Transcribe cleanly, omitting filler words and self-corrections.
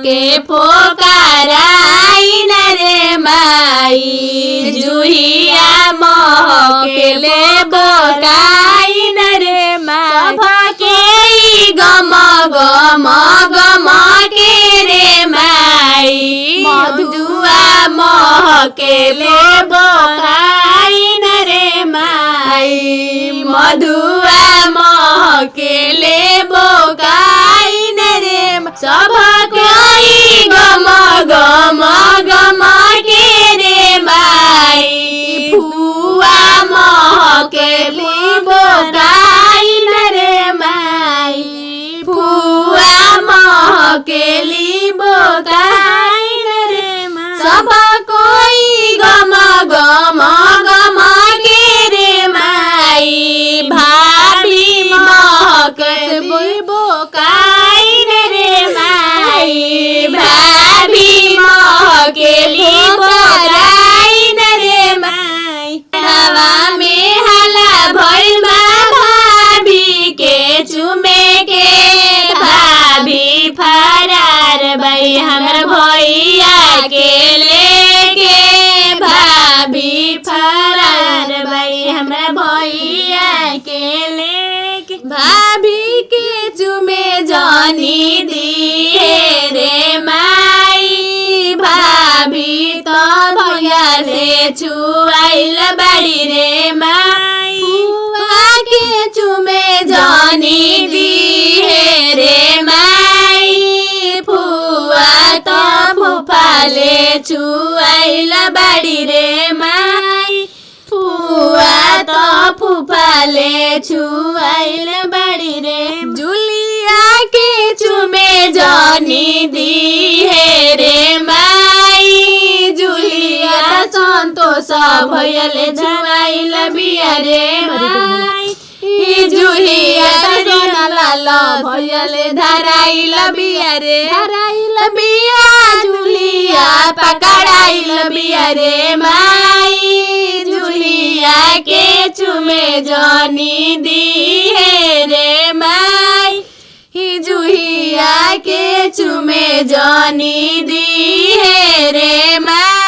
के पोकाराइन रे माई जुहिया महकेले बोकाइन रे माई सबके गम गम गम के रे माई मधुआ महकेले बोकाइन रे माई मधुआ महकेले बोकाइन रे सबके गम गम गम के रे माई फुआ महकेले बोकाइन रे माई फुआ महकेली बोकाइन रे माई सब कोई गम गम गम के रे माई भाभी महकेली बोकाइन रे माई भाभी महकेली बोकाइन रे माई हवा में हला भइल बा भाभी के चुमे के भाभी फरार बई हमर भैया के लेके भाभी फरार बई हमरा भैया के लेके भाभी के चुमे जानी दिए रे माई भाभी तो भैया से छुआइल बड़ी रे माई फुआ के चुमे जानी दिए रे माई फुआ तो फुफाले छुआइल बड़ी रे माई फुआ तो फुफाले छुआइल बड़ी रे जुलिया के चुमे जानी दिए रे माई जुलिया संतोष भयले छुआइल बिया रे माई जुलिया लाल भयले धराइल बिया रे धराइल बिया जुलिया पकड़ाइल बिया रे माई जुलिया के चुमे जानी दिए रे माई जुहिया के चुमे जानी दिए रे माई।